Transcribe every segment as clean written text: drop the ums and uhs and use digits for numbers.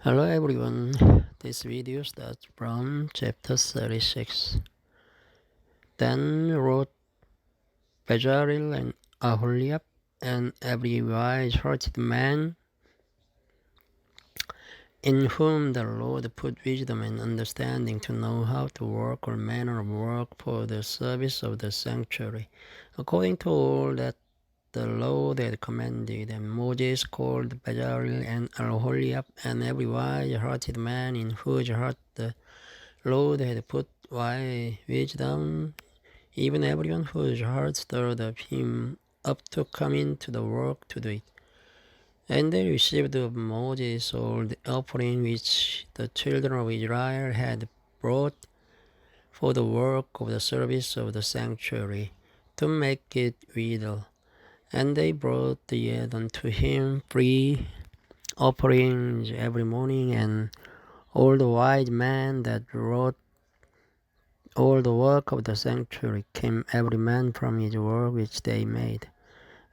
Hello everyone, this video starts from chapter 36. Then wrote Bezalel and Aholiab and every wise-hearted man in whom the Lord put wisdom and understanding to know how to work all manner of work for the service of the sanctuary, according to all that the Lord had commanded. And Moses called Bezalel and Aholiab and every wise-hearted man in whose heart the Lord had put wisdom, even everyone whose heart stirred up him up to come into the work to do it. And they received of Moses all the offering which the children of Israel had brought for the work of the service of the sanctuary, to make it idle. And they brought yet unto him free offerings every morning, and all the wise men that wrought all the work of the sanctuary came every man from his work which they made.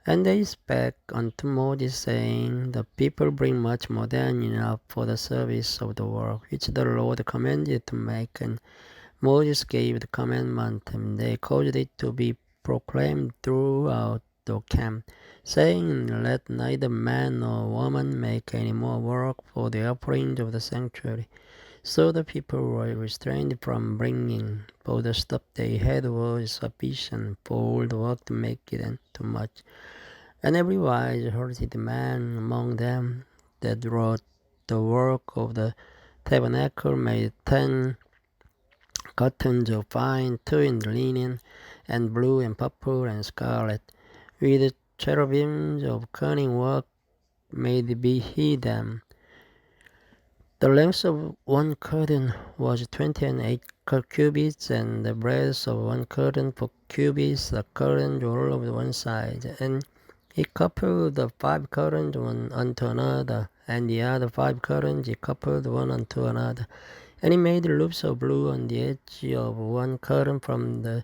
And they spake unto Moses, saying, The people bring much more than enough for the service of the work which the Lord commanded to make. And Moses gave the commandment, and they caused it to be proclaimed throughout the camp, saying, Let neither man nor woman make any more work for the offerings of the sanctuary. So the people were restrained from bringing, for the stuff they had was sufficient for all the work to make it and too much. And every wise-hearted man among them that wrought the work of the tabernacle made 10 curtains of fine, 2 in linen, and blue and purple and scarlet, with cherubims of cunning work made he them. The length of one curtain was 28 cubits, and the breadth of one curtain 4 cubits. The curtains were all of one side. And he coupled the 5 curtains one unto another, and the other 5 curtains he coupled one unto another. And he made loops of blue on the edge of one curtain from the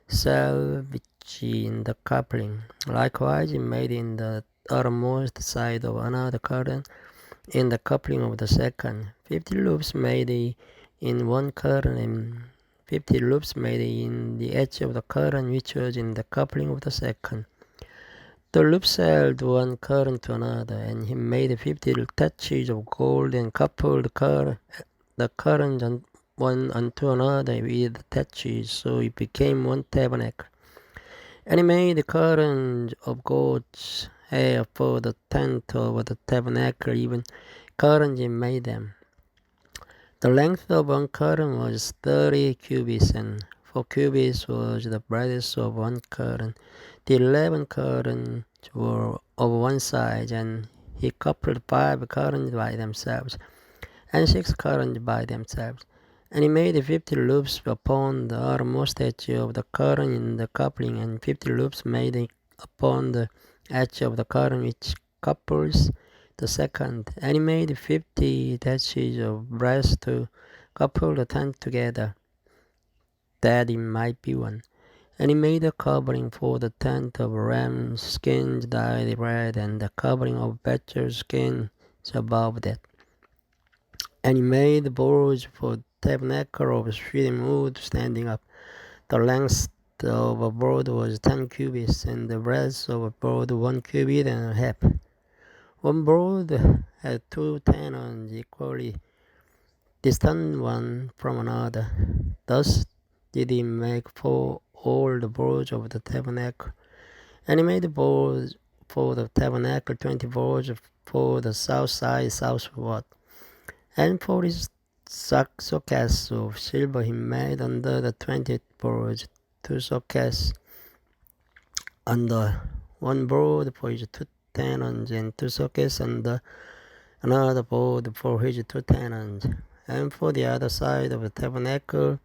selvage in the coupling. Likewise he made in the uttermost side of another curtain in the coupling of the second. 50 loops made in one curtain, and 50 loops made in the edge of the curtain which was in the coupling of the second. The loops held one curtain to another, and he made 50 touches of gold and coupled the curtains one unto another with the touches, so it became one tabernacle. And he made the curtains of goat's hair for the tent of the tabernacle, even curtains he made them. The length of one curtain was 30 cubits, and 4 cubits was the breadth of one curtain. The 11 curtains were of one side, and he coupled 5 curtains by themselves, and 6 curtains by themselves. And he made 50 loops upon the uttermost edge of the curtain in the coupling, and 50 loops made upon the edge of the curtain which couples the second. And he made 50 touches of brass to couple the tent together, that it might be one. And he made a covering for the tent of ram's skins dyed red, and the covering of badger skins above that. And he made the boards for the tabernacle of shittim wood standing up. The length of a board was 10 cubits, and the breadth of a board 1 cubit and a half. One board had 2 tenons equally distant one from another. Thus did he make for all the boards of the tabernacle. And he made the boards for the tabernacle 20 boards for the south side southward. And for his sockets of silver he made under the 20 boards 2 sockets under one board for his 2 tenons, and 2 sockets under another board for his 2 tenons. And for the other side of the tabernacle,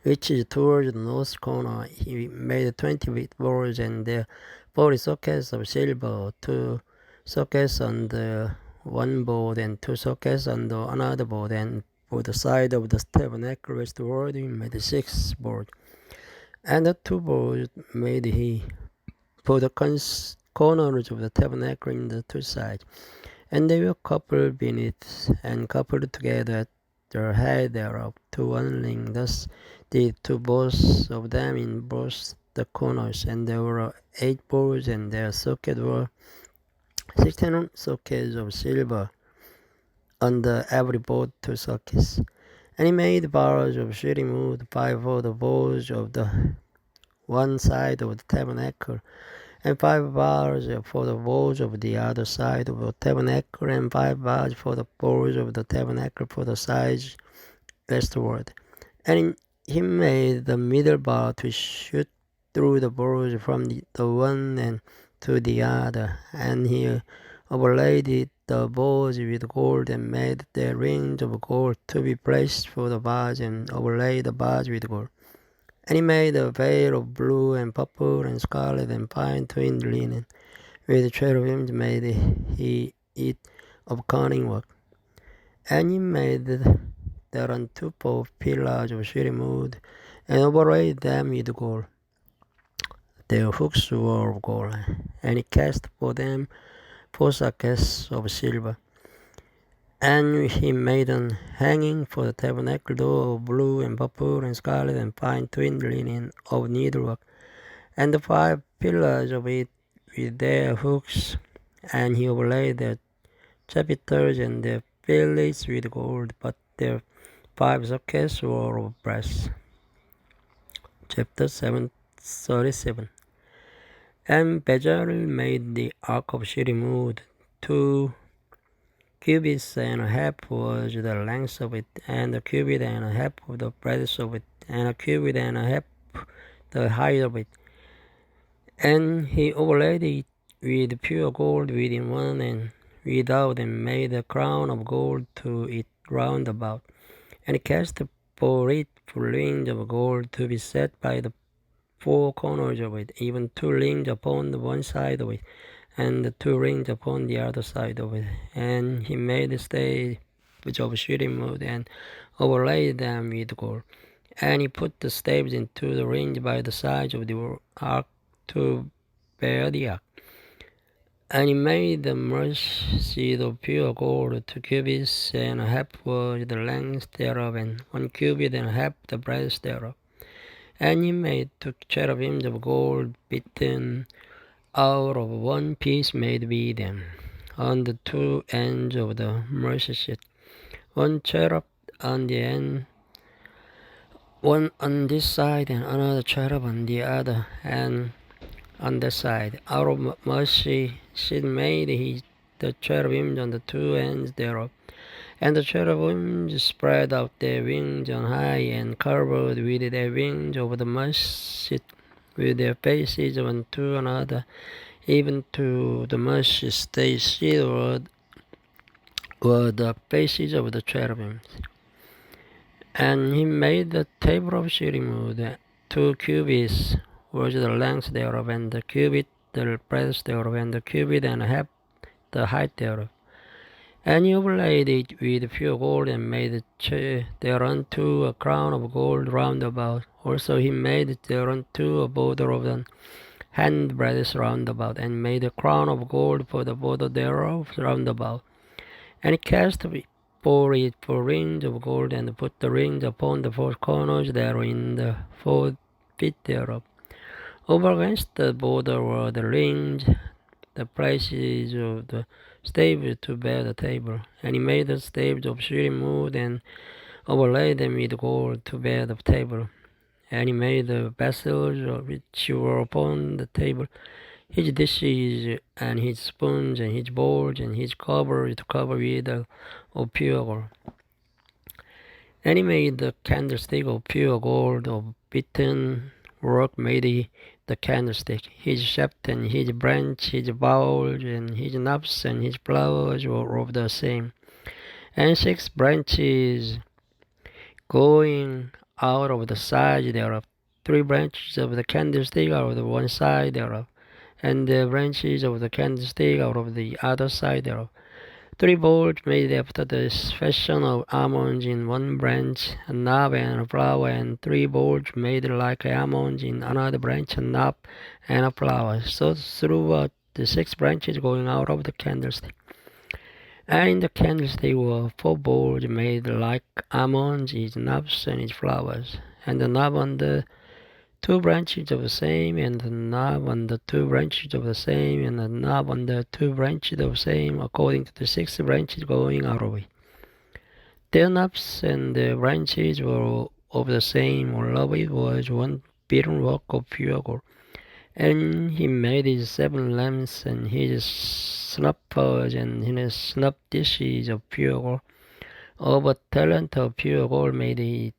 which is towards the north corner, he made 20 boards, and there 40 sockets of silver, 2 sockets under one board and 2 sockets under another board. And for the side of the tabernacle westward he made 6 boards. And the 2 boards made he for the corners of the tabernacle in the 2 sides. And they were coupled beneath, and coupled together at the head thereof, to one link. Thus did to both of them in both the corners. And there were 8 boards, and their sockets were 16 sockets of silver, under every board 2 sockets. And he made bars of shitty wood, 5 for the boards of the one side of the tabernacle, and 5 bars for the boards of the other side of the tabernacle, and 5 bars for the boards of the tabernacle for the sides westward. And he made the middle bar to shoot through the boards from the one end to the other, and he overlaid the boards with gold, and made the rings of gold to be placed for the bars, and overlaid the bars with gold. And he made a veil of blue and purple and scarlet and fine twinned linen. With cherubims made he it of cunning work. And he made thereunto 4 pillars of shitty wood, and overlaid them with gold. Their hooks were of gold. And he cast for them 4 sockets of silver. And he made an hanging for the tabernacle door of blue and purple and scarlet and fine twinned linen of needlework, and the 5 pillars of it with their hooks. And he overlaid their chapiters and their fillets with gold, but their 5 sockets were of brass. Chapter 37. And Bezalel made the ark of shitty wood. 2 cubits and a half was the length of it, and a cubit and a half of the breadth of it, and a cubit and a half the height of it. And he overlaid it with pure gold within one and without, and made a crown of gold to it round about. And he cast for it 4 rings of gold to be set by the 4 corners of it, even 2 rings upon the one side of it, and the 2 rings upon the other side of it. And he made the staves of shitty wood, and overlaid them with gold. And he put the staves into the rings by the sides of the ark to bear the ark. And he made the mesh seat of pure gold. 2 cubits and a half was the length thereof, and 1 cubit and a half the breadth thereof. And he made 2 cherubims of gold, beaten out of 1 piece made with them, on the 2 ends of the mercy seat. 1 cherub on the end, one on this side, and another cherub on the other, and on that side. Out of mercy seat made he the cherubims on the 2 ends thereof. And the cherubims spread out their wings on high, and covered with their wings over the mercy seat, with their faces one to another, even to the mercy seat seaward were the faces of the cherubims. And he made the table of shitty wood. 2 cubits was the length thereof, and the cubit the breadth thereof, and the cubit and a half the height thereof. And he overlaid it with pure gold, and made thereunto a crown of gold round about. Also he made thereunto a border of the handbreadth round about, and made a crown of gold for the border thereof round about. And he cast for it 4 rings of gold, and put the rings upon the 4 corners therein, the 4 feet thereof. Over against the border were the rings, the places of the staves to bear the table. And he made the staves of shitty wood, and overlaid them with gold to bear the table. And he made the vessels which were upon the table, his dishes, and his spoons, and his bowls, and his covers to cover with of pure gold. And he made the candlestick of pure gold, of beaten work made he the candlestick. His shaft, and his branch, his bowls, and his knobs, and his flowers were of the same. And 6 branches going out of the side thereof, 3 branches of the candlestick out of the one side thereof, and the branches of the candlestick out of the other side thereof. 3 bowls made after the fashion of almonds in one branch, a knob and a flower, and 3 bowls made like almonds in another branch, a knob and a flower. So throughout the 6 branches going out of the candlestick. And in the candlestick were 4 bowls made like almonds, its knobs and its flowers, and the knob on the 2 branches of the same, and the knob on the 2 branches of the same, and the knob on the 2 branches of the same, according to the 6 branches going out of it. The knobs and the branches were of the same. All of it was one beaten work of pure gold. And he made his 7 lamps, and his snuffers, and his snuff dishes of pure gold. Of a talent of pure gold made he,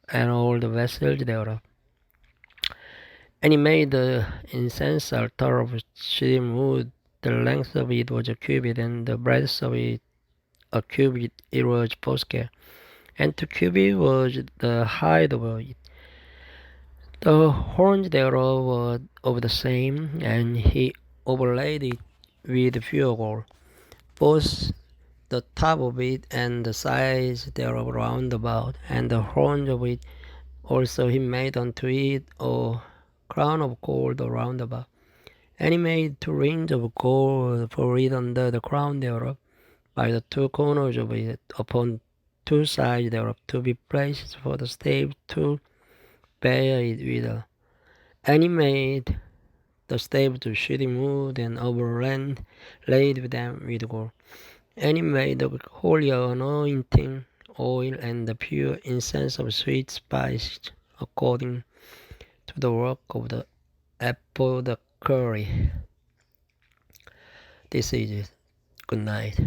and all the vessels thereof. And he made the incense altar of shittim wood. The length of it was a cubit, and the breadth of it a cubit. It was foursquare, and 2 cubits was the height of it. The horns thereof were of the same, and he overlaid it with pure gold, both the top of it and the sides thereof round about, and the horns of it also he made unto it a crown of gold round about. And he made 2 rings of gold for it under the crown thereof, by the 2 corners of it, upon 2 sides thereof, to be placed for the staves to bear it withal. And he made the staves of shittim wood, and overlaid them with gold. And he made the holy anointing oil and the pure incense of sweet spice, according to the work of the apothecary. This is it. Good night.